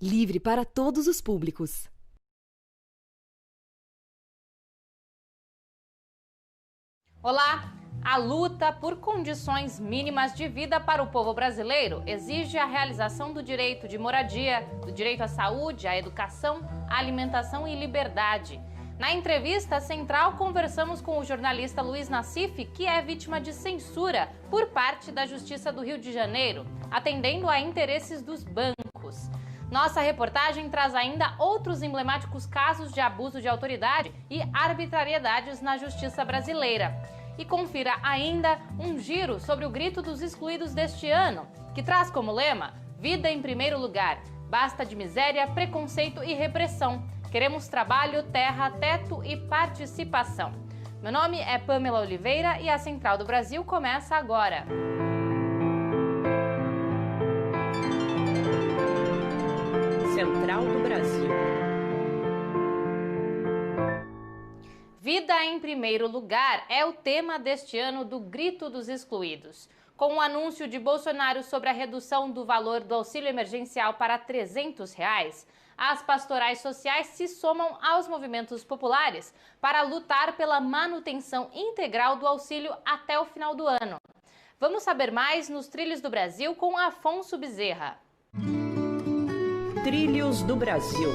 Livre para todos os públicos. Olá! A luta por condições mínimas de vida para o povo brasileiro exige a realização do direito de moradia, do direito à saúde, à educação, à alimentação e liberdade. Na entrevista central, conversamos com o jornalista Luiz Nassif, que é vítima de censura por parte da Justiça do Rio de Janeiro, atendendo a interesses dos bancos. Nossa reportagem traz ainda outros emblemáticos casos de abuso de autoridade e arbitrariedades na justiça brasileira. E confira ainda um giro sobre o Grito dos Excluídos deste ano, que traz como lema: vida em primeiro lugar, basta de miséria, preconceito e repressão. Queremos trabalho, terra, teto e participação. Meu nome é Pamela Oliveira e a Central do Brasil começa agora. Central do Brasil. Vida em primeiro lugar é o tema deste ano do Grito dos Excluídos. Com o anúncio de Bolsonaro sobre a redução do valor do auxílio emergencial para R$ 300, as pastorais sociais se somam aos movimentos populares para lutar pela manutenção integral do auxílio até o final do ano. Vamos saber mais nos Trilhos do Brasil com Afonso Bezerra. Trilhos do Brasil.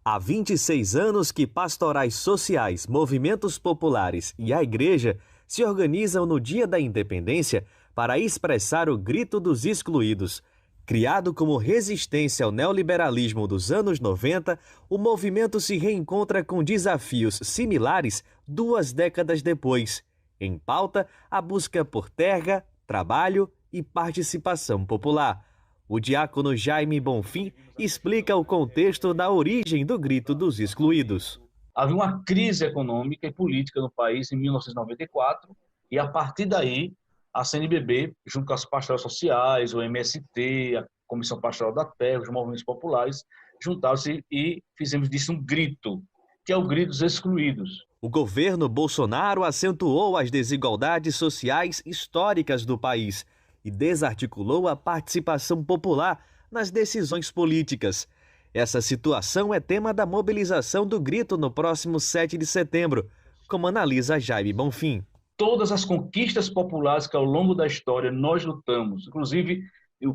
Há 26 anos que pastorais sociais, movimentos populares e a igreja se organizam no Dia da Independência para expressar o Grito dos Excluídos. Criado como resistência ao neoliberalismo dos anos 90, o movimento se reencontra com desafios similares 2 décadas depois. Em pauta, a busca por terra, trabalho e participação popular. O diácono Jaime Bonfim explica o contexto da origem do Grito dos Excluídos. Havia uma crise econômica e política no país em 1994 e, a partir daí, a CNBB, junto com as pastorais sociais, o MST, a Comissão Pastoral da Terra, os movimentos populares, juntaram-se e fizemos disso um grito, que é o Grito dos Excluídos. O governo Bolsonaro acentuou as desigualdades sociais históricas do país e desarticulou a participação popular nas decisões políticas. Essa situação é tema da mobilização do Grito no próximo 7 de setembro, como analisa Jaime Bonfim. Todas as conquistas populares que ao longo da história nós lutamos, inclusive,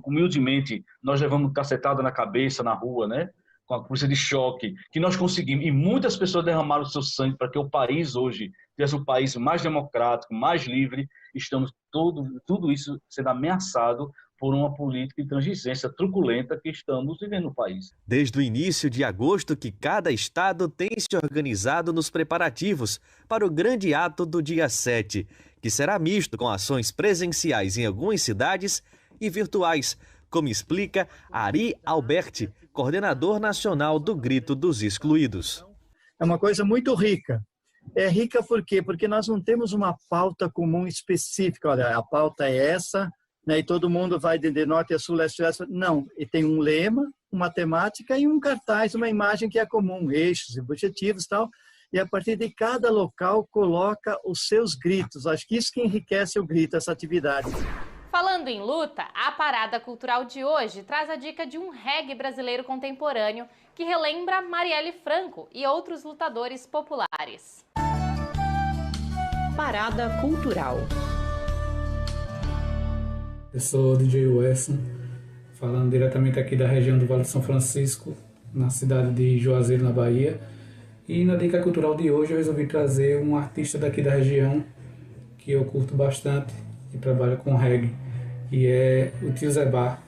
humildemente, nós levamos cacetada na cabeça, na rua, né? Com a polícia de choque, que nós conseguimos, e muitas pessoas derramaram o seu sangue para que o país hoje tivesse um país mais democrático, mais livre. Estamos tudo isso sendo ameaçado por uma política de transigência truculenta que estamos vivendo no país. Desde o início de agosto que cada estado tem se organizado nos preparativos para o grande ato do dia 7, que será misto com ações presenciais em algumas cidades e virtuais, como explica Ari Alberti, coordenador nacional do Grito dos Excluídos. É uma coisa muito rica. É rica por quê? Porque nós não temos uma pauta comum específica. Olha, a pauta é essa, né, e todo mundo vai de norte a sul, leste a oeste. Não, e tem um lema, uma temática e um cartaz, uma imagem que é comum, eixos, objetivos e tal. E a partir de cada local coloca os seus gritos. Acho que isso que enriquece o grito, essa atividade. Falando em luta, a Parada Cultural de hoje traz a dica de um reggae brasileiro contemporâneo que relembra Marielle Franco e outros lutadores populares. Parada Cultural. Eu sou o DJ Wesson, falando diretamente aqui da região do Vale de São Francisco, na cidade de Juazeiro, na Bahia. E na dica cultural de hoje eu resolvi trazer um artista daqui da região que eu curto bastante e trabalha com reggae, que é o Tio Zebá.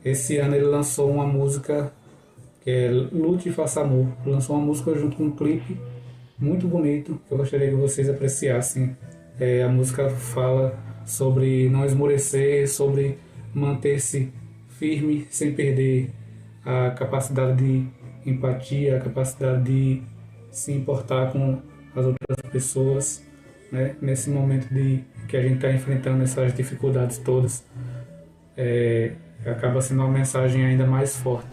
Esse ano ele lançou uma música que é Lute e Faça Amor. Lançou uma música junto com um clipe muito bonito, que eu gostaria que vocês apreciassem. A música fala sobre não esmorecer, sobre manter-se firme sem perder a capacidade de empatia, a capacidade de se importar com as outras pessoas, né? Nesse momento que a gente está enfrentando essas dificuldades todas, acaba sendo uma mensagem ainda mais forte.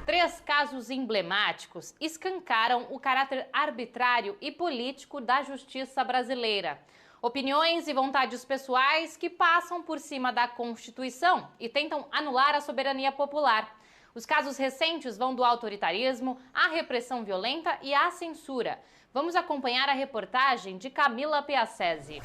3 casos emblemáticos escancaram o caráter arbitrário e político da justiça brasileira. Opiniões e vontades pessoais que passam por cima da Constituição e tentam anular a soberania popular. Os casos recentes vão do autoritarismo à repressão violenta e à censura. Vamos acompanhar a reportagem de Camila Piacese.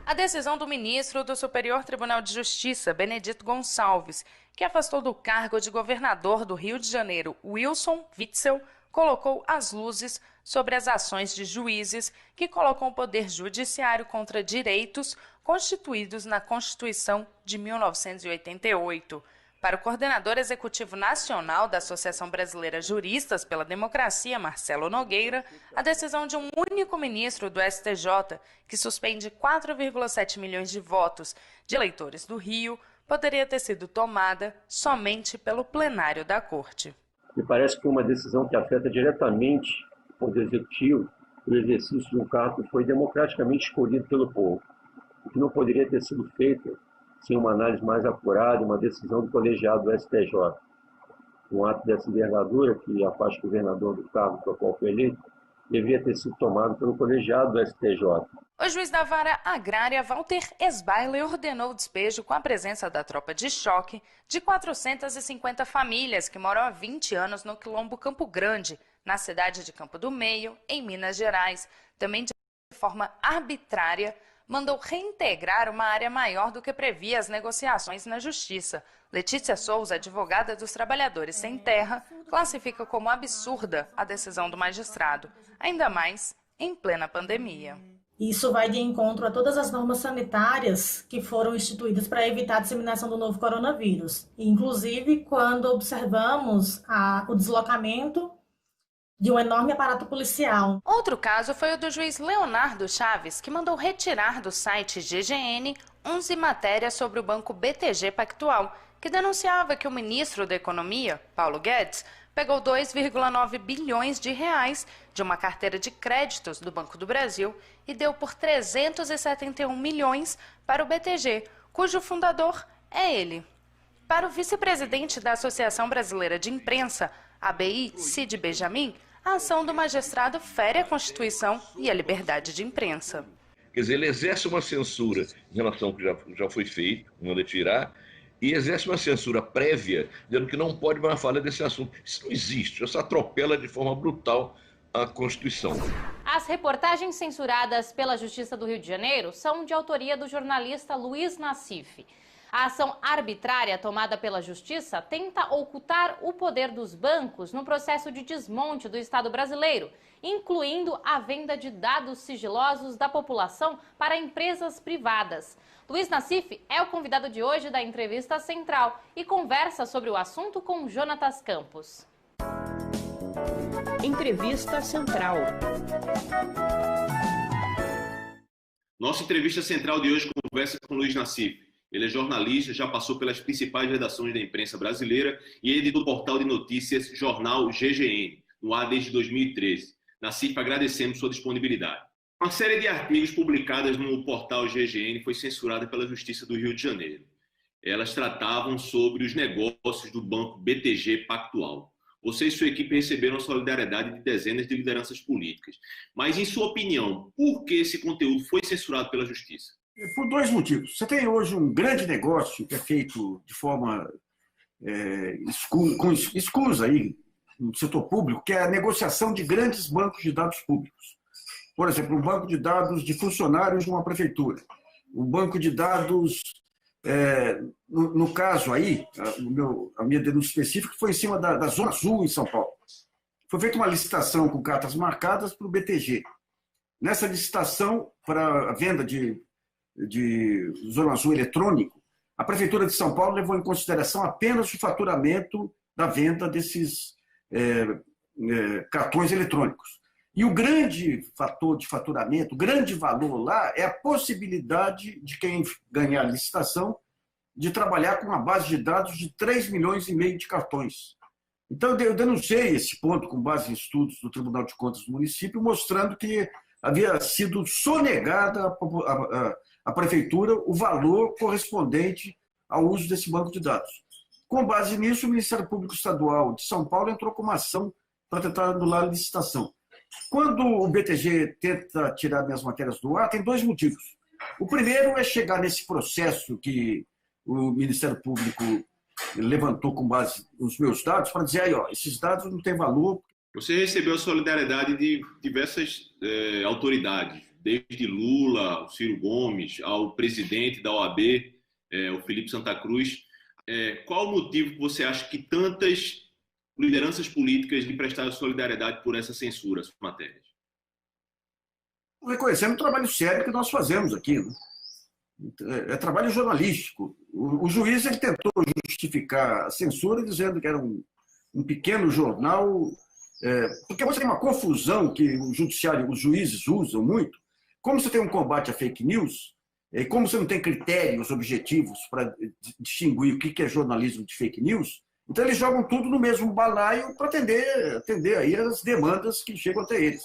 A decisão do ministro do Superior Tribunal de Justiça, Benedito Gonçalves, que afastou do cargo de governador do Rio de Janeiro, Wilson Witzel, colocou as luzes sobre as ações de juízes que colocam o poder judiciário contra direitos constituídos na Constituição de 1988. Para o coordenador executivo nacional da Associação Brasileira Juristas pela Democracia, Marcelo Nogueira, a decisão de um único ministro do STJ, que suspende 4,7 milhões de votos de eleitores do Rio, poderia ter sido tomada somente pelo plenário da Corte. Me parece que uma decisão que afeta diretamente o Poder Executivo, o exercício de um cargo que foi democraticamente escolhido pelo povo, o que não poderia ter sido feito sem uma análise mais apurada, uma decisão do colegiado do STJ. Um ato dessa envergadura, que afasta o governador do cargo para o qual foi eleito, devia ter sido tomado pelo colegiado do STJ. O juiz da Vara Agrária, Walter Esbaile, ordenou o despejo com a presença da tropa de choque de 450 famílias que moram há 20 anos no quilombo Campo Grande, na cidade de Campo do Meio, em Minas Gerais. Também de forma arbitrária, mandou reintegrar uma área maior do que previa as negociações na Justiça. Letícia Souza, advogada dos trabalhadores sem terra, classifica como absurda a decisão do magistrado, ainda mais em plena pandemia. Isso vai de encontro a todas as normas sanitárias que foram instituídas para evitar a disseminação do novo coronavírus. Inclusive, quando observamos o deslocamento de um enorme aparato policial. Outro caso foi o do juiz Leonardo Chaves, que mandou retirar do site GGN 11 matérias sobre o banco BTG Pactual, que denunciava que o ministro da Economia, Paulo Guedes, pegou 2,9 bilhões de reais de uma carteira de créditos do Banco do Brasil e deu por 371 milhões para o BTG, cujo fundador é ele. Para o vice-presidente da Associação Brasileira de Imprensa, ABI, Cid Benjamin, a ação do magistrado fere a Constituição e a liberdade de imprensa. Quer dizer, ele exerce uma censura em relação ao que já foi feito, manda tirar, e exerce uma censura prévia, dizendo que não pode mais falar desse assunto. Isso não existe, isso atropela de forma brutal a Constituição. As reportagens censuradas pela Justiça do Rio de Janeiro são de autoria do jornalista Luiz Nassif. A ação arbitrária tomada pela Justiça tenta ocultar o poder dos bancos no processo de desmonte do Estado brasileiro, incluindo a venda de dados sigilosos da população para empresas privadas. Luiz Nassif é o convidado de hoje da Entrevista Central e conversa sobre o assunto com Jonatas Campos. Entrevista Central. Nossa entrevista central de hoje conversa com Luiz Nassif. Ele é jornalista, já passou pelas principais redações da imprensa brasileira e é editor do portal de notícias Jornal GGN, no ar desde 2013. Nassif, agradecemos sua disponibilidade. Uma série de artigos publicados no portal GGN foi censurada pela Justiça do Rio de Janeiro. Elas tratavam sobre os negócios do banco BTG Pactual. Você e sua equipe receberam a solidariedade de dezenas de lideranças políticas. Mas, em sua opinião, por que esse conteúdo foi censurado pela Justiça? Por dois motivos. Você tem hoje um grande negócio que é feito de forma escusa aí, no setor público, que é a negociação de grandes bancos de dados públicos. Por exemplo, um banco de dados de funcionários de uma prefeitura. Um banco de dados, no caso aí, a minha denúncia específica foi em cima da Zona Sul, em São Paulo. Foi feita uma licitação com cartas marcadas para o BTG. Nessa licitação, para a venda de Zona Azul eletrônico, a Prefeitura de São Paulo levou em consideração apenas o faturamento da venda desses cartões eletrônicos. E o grande fator de faturamento, o grande valor lá é a possibilidade de quem ganhar a licitação de trabalhar com uma base de dados de 3,5 milhões de cartões. Então, eu denunciei esse ponto com base em estudos do Tribunal de Contas do município, mostrando que havia sido sonegada à Prefeitura o valor correspondente ao uso desse banco de dados. Com base nisso, o Ministério Público Estadual de São Paulo entrou com uma ação para tentar anular a licitação. Quando o BTG tenta tirar minhas matérias do ar, tem dois motivos. O primeiro é chegar nesse processo que o Ministério Público levantou com base nos meus dados, para dizer, aí, ó, esses dados não têm valor. Você recebeu a solidariedade de diversas autoridades, desde Lula, o Ciro Gomes, ao presidente da OAB, o Felipe Santa Cruz. Qual o motivo que você acha que tantas lideranças políticas lhe prestaram solidariedade por essa censura, essas matérias? Reconhecendo o trabalho sério que nós fazemos aqui, né? É trabalho jornalístico. O juiz ele tentou justificar a censura dizendo que era um pequeno jornal, porque você tem uma confusão que o judiciário, os juízes usam muito. Como você tem um combate à fake news, e como você não tem critérios objetivos para distinguir o que é jornalismo de fake news, então eles jogam tudo no mesmo balaio para atender aí as demandas que chegam até eles.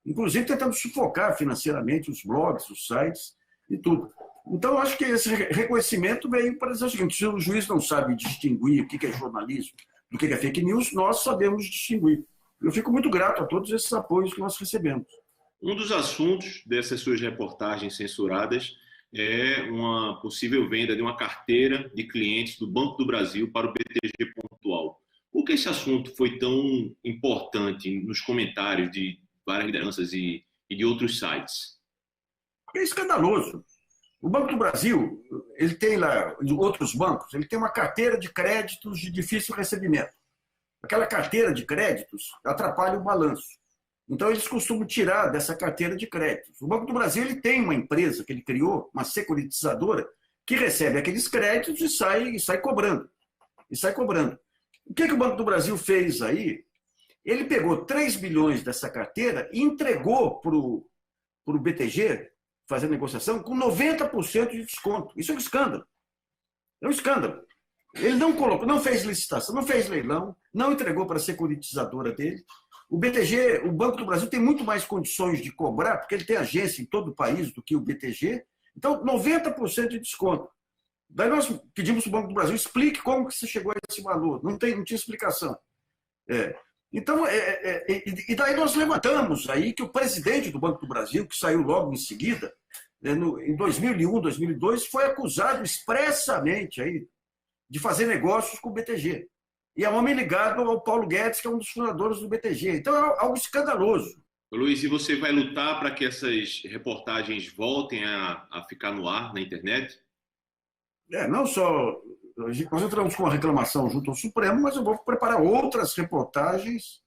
Inclusive tentando sufocar financeiramente os blogs, os sites e tudo. Então, eu acho que esse reconhecimento veio para dizer o seguinte: se o juiz não sabe distinguir o que é jornalismo do que é fake news, nós sabemos distinguir. Eu fico muito grato a todos esses apoios que nós recebemos. Um dos assuntos dessas suas reportagens censuradas é uma possível venda de uma carteira de clientes do Banco do Brasil para o BTG Pactual. Por que esse assunto foi tão importante nos comentários de várias lideranças e de outros sites? É escandaloso. O Banco do Brasil, ele tem lá, outros bancos, ele tem uma carteira de créditos de difícil recebimento. Aquela carteira de créditos atrapalha o balanço. Então, eles costumam tirar dessa carteira de créditos. O Banco do Brasil ele tem uma empresa que ele criou, uma securitizadora, que recebe aqueles créditos e sai cobrando. O que o Banco do Brasil fez aí? Ele pegou 3 bilhões dessa carteira e entregou para o BTG, fazer negociação, com 90% de desconto. Isso é um escândalo. É um escândalo. Ele não colocou, não fez licitação, não fez leilão, não entregou para a securitizadora dele. O BTG, o Banco do Brasil, tem muito mais condições de cobrar, porque ele tem agência em todo o país do que o BTG. Então, 90% de desconto. Daí nós pedimos para o Banco do Brasil, explique como que você chegou a esse valor. Não tinha explicação. Então, e daí nós levantamos aí que o presidente do Banco do Brasil, que saiu logo em seguida, em 2001, 2002, foi acusado expressamente aí de fazer negócios com o BTG. E é um homem ligado ao Paulo Guedes, que é um dos fundadores do BTG. Então, é algo escandaloso. Luiz, e você vai lutar para que essas reportagens voltem a ficar no ar, na internet? Não só... Nós entramos com uma reclamação junto ao Supremo, mas eu vou preparar outras reportagens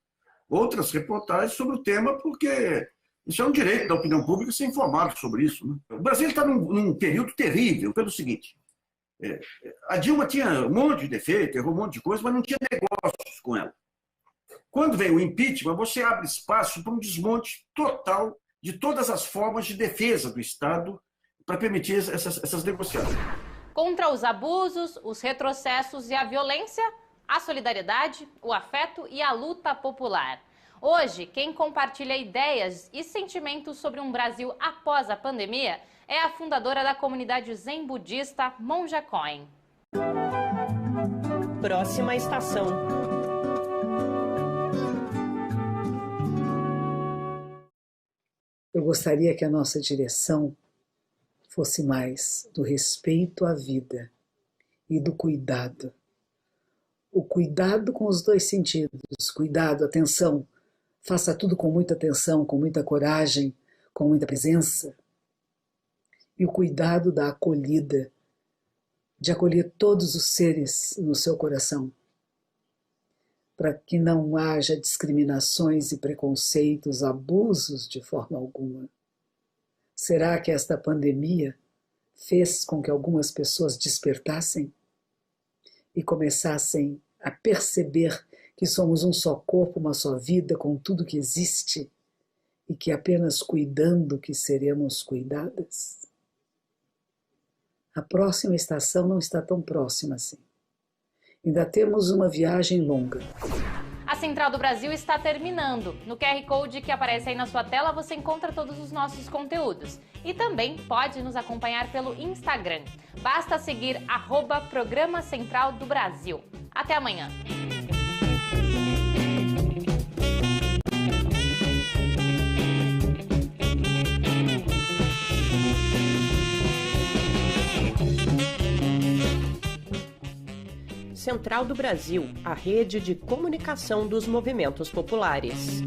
sobre o tema, porque isso é um direito da opinião pública ser informado sobre isso, né? O Brasil está num período terrível, pelo seguinte: a Dilma tinha um monte de defeito, errou um monte de coisa, mas não tinha negócios com ela. Quando vem o impeachment, você abre espaço para um desmonte total de todas as formas de defesa do Estado para permitir essas negociações. Contra os abusos, os retrocessos e a violência, a solidariedade, o afeto e a luta popular. Hoje, quem compartilha ideias e sentimentos sobre um Brasil após a pandemia é a fundadora da comunidade zen budista Monja Coin. Próxima estação. Eu gostaria que a nossa direção fosse mais do respeito à vida e do cuidado. O cuidado com os 2 sentidos, cuidado, atenção, faça tudo com muita atenção, com muita coragem, com muita presença. E o cuidado da acolhida, de acolher todos os seres no seu coração, para que não haja discriminações e preconceitos, abusos de forma alguma. Será que esta pandemia fez com que algumas pessoas despertassem e começassem a perceber que somos um só corpo, uma só vida, com tudo que existe, e que apenas cuidando que seremos cuidadas? A próxima estação não está tão próxima assim. Ainda temos uma viagem longa. A Central do Brasil está terminando. No QR Code que aparece aí na sua tela, você encontra todos os nossos conteúdos. E também pode nos acompanhar pelo Instagram. Basta seguir @Programa Central do Brasil. Até amanhã. Central do Brasil, a rede de comunicação dos movimentos populares.